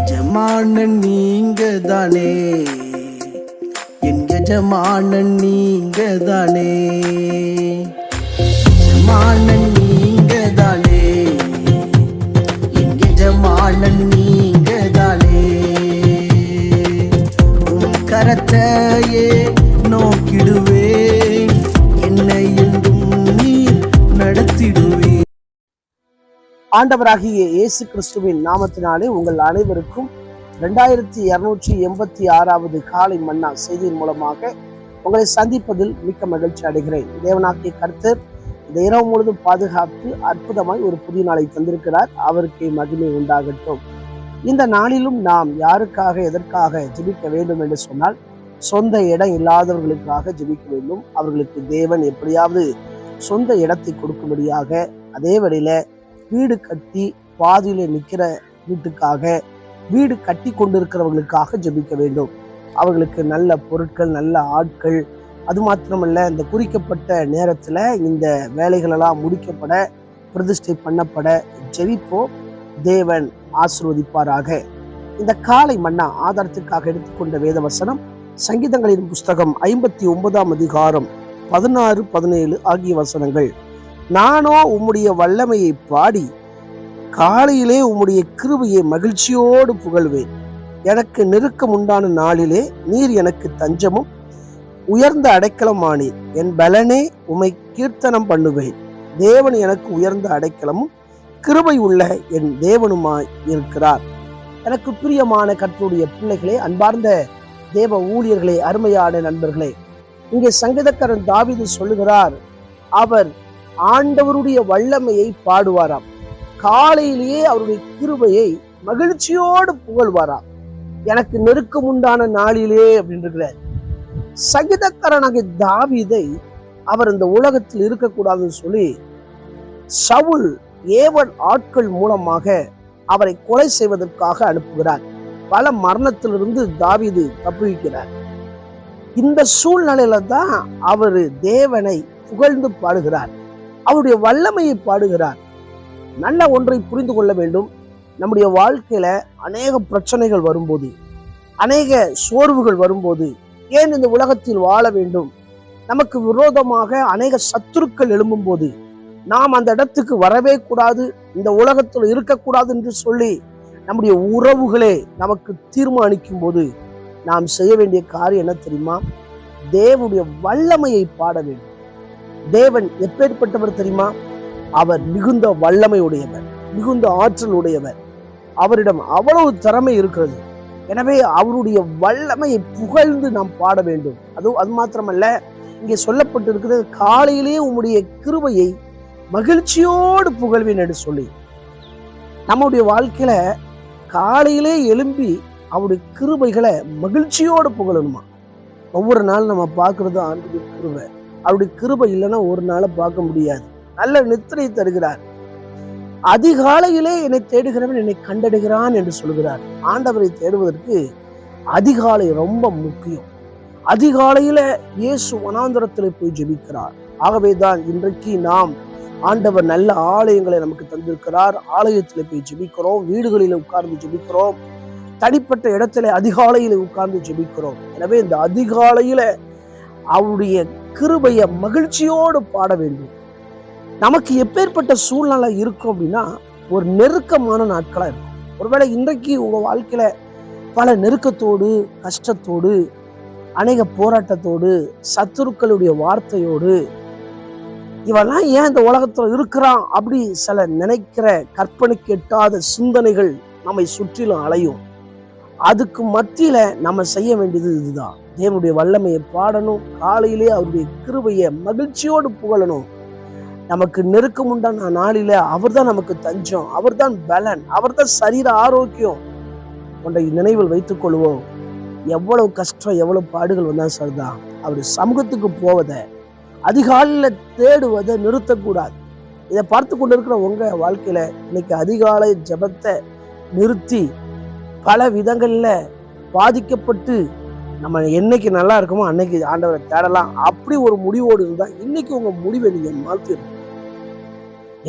எஜமானன் நீங்க தானே, என் எஜமானன் நீங்க தானே, எஜமானன் நீங்க தானே, என் எஜமானன் நீங்க தானே. உன் கரத்தையே நோக்கிடுவே, என்னை என்றும் நீர் நடத்திடுவே. ஆண்டவராகிய இயேசு கிறிஸ்துவின் நாமத்தினாலே உங்கள் அனைவருக்கும் 2286வது காலை மன்னா செய்தியின் மூலமாக உங்களை சந்திப்பதில் மிக்க மகிழ்ச்சி அடைகிறேன். தேவனாகிய கர்த்தர் இந்த இரவு முழுதும் பாதுகாத்து அற்புதமாய் ஒரு புதிய நாளை தந்திருக்கிறார். அவருக்கு மகிமை உண்டாகட்டும். இந்த நாளிலும் நாம் யாருக்காக எதற்காக ஜெபிக்க வேண்டும் என்று சொன்னால், சொந்த இடம் இல்லாதவர்களுக்காக ஜெபிக்க வேண்டும். அவர்களுக்கு தேவன் எப்படியாவது சொந்த இடத்தை கொடுக்கும்படியாக, அதே வேளையில வீடு கட்டி பாதியில நிற்கிற வீட்டுக்காக, வீடு கட்டி கொண்டிருக்கிறவர்களுக்காக ஜெபிக்க வேண்டும். அவர்களுக்கு நல்ல பொருட்கள், நல்ல ஆட்கள், அது மாத்திரமல்ல இந்த குறிக்கப்பட்ட நேரத்துல இந்த வேலைகளெல்லாம் முடிக்கப்பட, பிரதிஷ்டை பண்ணப்பட ஜெபிப்போம். தேவன் ஆசீர்வதிப்பாராக. இந்த காலை மன்னா ஆதாரத்திற்காக எடுத்துக்கொண்ட வேத வசனம் சங்கீதங்களின் புஸ்தகம் 59ஆம் அதிகாரம் 16, 17 ஆகிய வசனங்கள். நானோ உம்முடைய வல்லமையை பாடி காலையிலே உம்முடைய கிருபையை மகிழ்ச்சியோடு புகழ்வேன். எனக்கு நெருக்கம் உண்டான நாளிலே நீர் எனக்கு தஞ்சமும் உயர்ந்த அடைக்கலமானீர். என் பலனே உம்மை கீர்த்தனம் பண்ணுவேன். தேவன் எனக்கு உயர்ந்த அடைக்கலமும் கிருபை உள்ள என் தேவனுமாய் இருக்கிறார். எனக்கு பிரியமான கர்த்தருடைய பிள்ளைகளே, அன்பார்ந்த தேவ ஊழியர்களே, அருமையான நண்பர்களே, இங்கே சங்கீதக்காரன் தாவீது சொல்லுகிறார், அவர் ஆண்டவருடைய வல்லமையை பாடுவாராம். காலையிலேயே அவருடைய கிருபையை மகிழ்ச்சியோடு புகழ்வாராம். எனக்கு நெருக்கம் உண்டான நாளிலே அப்படின்ற சங்கீதக்காரனாகிய தாவீதை அவர் இந்த உலகத்தில் இருக்கக்கூடாதுன்னு சொல்லி சவுல் ஏவல் ஆட்கள் மூலமாக அவரை கொலை செய்வதற்காக அனுப்புகிறார். பல மரணத்திலிருந்து தாவீது தப்புவிக்கிறார். இந்த சூழ்நிலையில தான் அவர் தேவனை புகழ்ந்து பாடுகிறார், அவருடைய வல்லமையை பாடுகிறார். நல்ல ஒன்றை புரிந்து கொள்ள வேண்டும். நம்முடைய வாழ்க்கையில அநேக பிரச்சனைகள் வரும்போது, அநேக சோர்வுகள் வரும்போது, ஏன் இந்த உலகத்தில் வாழ வேண்டும், நமக்கு விரோதமாக அநேக சத்துருக்கள் எழும்பும் போது, நாம் அந்த இடத்துக்கு வரவே கூடாது, இந்த உலகத்தில் இருக்கக்கூடாது என்று சொல்லி நம்முடைய உறவுகளே நமக்கு தீர்மானிக்கும் போது நாம் செய்ய வேண்டிய காரியம் என்ன தெரியுமா? தேவனுடைய வல்லமையை பாட வேண்டும். தேவன் எப்பேற்பட்டவர் தெரியுமா? அவர் மிகுந்த வல்லமை உடையவர், மிகுந்த ஆற்றல் உடையவர். அவரிடம் அவ்வளவு திறமை இருக்கிறது. எனவே அவருடைய வல்லமையை புகழ்ந்து நாம் பாட வேண்டும். அது மாத்திரமல்ல, இங்கே சொல்லப்பட்டிருக்கிறது, காலையிலே உம்முடைய கிருபையை மகிழ்ச்சியோடு புகழ்வேன் என்று சொல்லி. நம்முடைய வாழ்க்கையில காலையிலே எழும்பி அவருடைய கிருபைகளை மகிழ்ச்சியோடு புகழணுமா? ஒவ்வொரு நாள் நம்ம பார்க்கறது ஆண்டுடைய கிருபை. அவருடைய கிருபை இல்லைன்னா ஒரு நாளை பார்க்க முடியாது. நல்ல நித்திரை தருகிறார். அதிகாலையிலே என்னை தேடுகிறவன் என்னை கண்டடைகிறான் என்று சொல்கிறார். ஆண்டவரை தேடுவதற்கு அதிகாலை ரொம்ப முக்கியம். அதிகாலையில இயேசு வனாந்தரத்தில் போய் ஜெபிக்கிறார். ஆகவேதான் இன்றைக்கு நாம் ஆண்டவர் நல்ல ஆலயங்களை நமக்கு தந்திருக்கிறார். ஆலயத்தில் போய் ஜெபிக்கிறோம், வீடுகளில் உட்கார்ந்து ஜெபிக்கிறோம், தனிப்பட்ட இடத்துல அதிகாலையில உட்கார்ந்து ஜெபிக்கிறோம். எனவே இந்த அதிகாலையில அவருடைய கிருபையை மகிழ்ச்சியோடு பாட வேண்டும். நமக்கு எப்பேற்பட்ட சூழ்நிலை இருக்கும் அப்படின்னா, ஒரு நெருக்கமான நாட்களா இருக்கும். ஒருவேளை இன்றைக்கு உங்க வாழ்க்கையில பல நெருக்கத்தோடு, கஷ்டத்தோடு, அநேக போராட்டத்தோடு, சத்துருக்களுடைய வார்த்தையோடு, இவெல்லாம் ஏன் இந்த உலகத்துல இருக்கிறான் அப்படி சில நினைக்கிற கற்பனைக்கு எட்டாத சிந்தனைகள் நம்மை சுற்றிலும் அலையும். அதுக்கு மத்தியில நம்ம செய்ய வேண்டியது இதுதான். தேவனுடைய வல்லமையை பாடணும். காலையிலே அவருடைய கிருபையை மகிழ்ச்சியோடு புகழணும். நமக்கு நெருக்கம் உண்டான நாளில அவர்தான் நமக்கு தஞ்சம், அவர்தான் பலன், அவர்தான் சரீர ஆரோக்கியம். ஒன்றை நினைவில் வைத்துக் கொள்வோம். எவ்வளவு கஷ்டம், எவ்வளவு பாடுகள் வந்தா சரிதான், அவருடைய சமூகத்துக்கு போவதை, அதிகாலையில தேடுவதை நிறுத்தக்கூடாது. இதை பார்த்து கொண்டிருக்கிற உங்க வாழ்க்கையில இன்னைக்கு அதிகாலை ஜெபத்தை நிறுத்தி பல விதங்கள்ல பாதிக்கப்பட்டு நம்ம என்னைக்கு நல்லா இருக்குமோ அன்னைக்கு ஆண்டவரை தேடலாம் அப்படி ஒரு முடிவோடு இருந்தா இன்னைக்கு உங்க முடிவை நீங்க மாத்திரும்.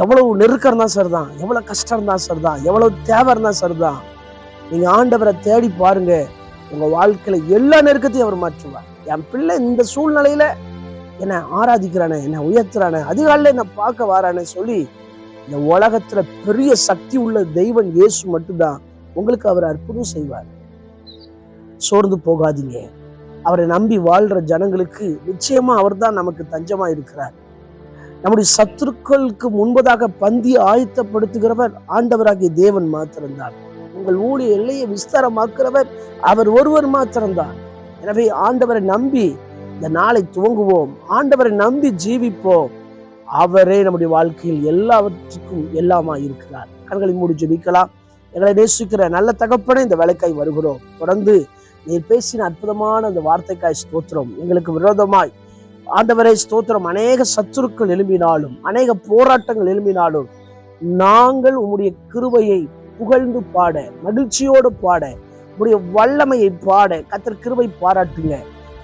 எவ்வளவு நெருக்கம் இருந்தா சரிதான், எவ்வளவு கஷ்டம் இருந்தா சரிதான், எவ்வளவு தேவை இருந்தா சரிதான், நீங்க ஆண்டவரை தேடி பாருங்க, உங்க வாழ்க்கையில எல்லா நெருக்கத்தையும் அவர் மாற்றுவார். என் பிள்ளை இந்த சூழ்நிலையில என்னை ஆராதிக்கிறானே, என்னை உயர்த்துறானே, அதிகாலையில என்னை பார்க்க வாரானே சொல்லி, இந்த உலகத்துல பெரிய சக்தி உள்ள தெய்வன் இயேசு மட்டும்தான் உங்களுக்கு அவர் அற்புதம் செய்வார். சோர்ந்து போகாதீங்க. அவரை நம்பி வாழ்ற ஜனங்களுக்கு நிச்சயமா அவர் தான் நமக்கு தஞ்சமா இருக்கிறார். நம்முடைய சத்துருக்களுக்கு முன்பதாக பந்தி ஆயத்தப்படுத்துகிறவர் ஆண்டவராகிய தேவன் மாத்திரம்தான். உங்கள் ஊழிய எல்லையை விஸ்தாரமாக்குறவர் அவர் ஒருவர் மாத்திரம்தான். எனவே ஆண்டவரை நம்பி இந்த நாளை துவங்குவோம், ஆண்டவரை நம்பி ஜீவிப்போம். அவரே நம்முடைய வாழ்க்கையில் எல்லாவற்றுக்கும் எல்லாமா இருக்கிறார். கண்களை மூடி ஜெபிக்கலாம். எங்களை நேசிக்கிற நல்ல தகப்பனே, இந்த வேலைக்காய் வருகிறோம். தொடர்ந்து நீர் பேசின அற்புதமான அந்த வார்த்தைக்காய் ஸ்தோத்திரம். எங்களுக்கு விரோதமாய் ஆண்டவரை ஸ்தோத்திரம், அநேக சத்துருக்கள் எழும்பினாலும், அநேக போராட்டங்கள் எழும்பினாலும், நாங்கள் உம்முடைய கிருபையை புகழ்ந்து பாட, மகிழ்ச்சியோடு பாட, உம்முடைய வல்லமையை பாட கர்த்தர் கிருபை பாராட்டுங்க.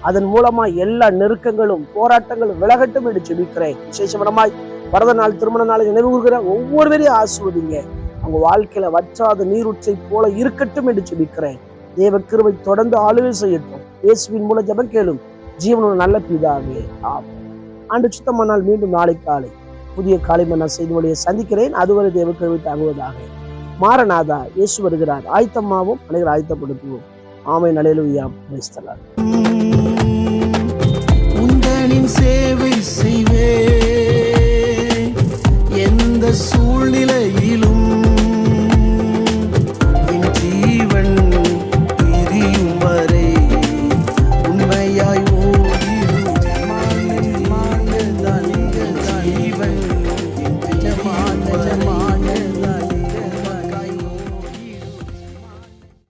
அதன் மூலமா எல்லா நெருக்கங்களும் போராட்டங்களும் விலகட்டும் என்று ஜெபிக்கிறேன். விசேஷமாய் பிறந்த நாள், திருமண நாளை நினைவு கூறுகிற ஒவ்வொருவரையும் ஆசீர்வதிங்க. அவங்க வாழ்க்கையில வற்றாத நீரூற்றை போல இருக்கட்டும் என்று ஜெபிக்கிறேன். தேவ கிருபை தொடர்ந்து ஆளுகை செய்யட்டும். இயேசுவின் மூலம் ஜெபம் கேளும் ஜீவனோட நல்ல பிதாவே, ஆமென். ஆண்டு சுத்தமானால் மீண்டும் நாளை காலை புதிய காலை மன்னா செய்தி வழியை சந்திக்கிறேன். அதுவரை தேவ கிருபை தாங்குவதாக. மாரநாதா, இயேசு வருகிறார். ஆயத்தமாவும் அனைவரும் ஆயத்தப்படுத்துவோம். ஆமென். அல்லேலூயா. Praise the Lord. உந்தனின் சேவை செய்வே எந்த சூழ்நிலையிலும்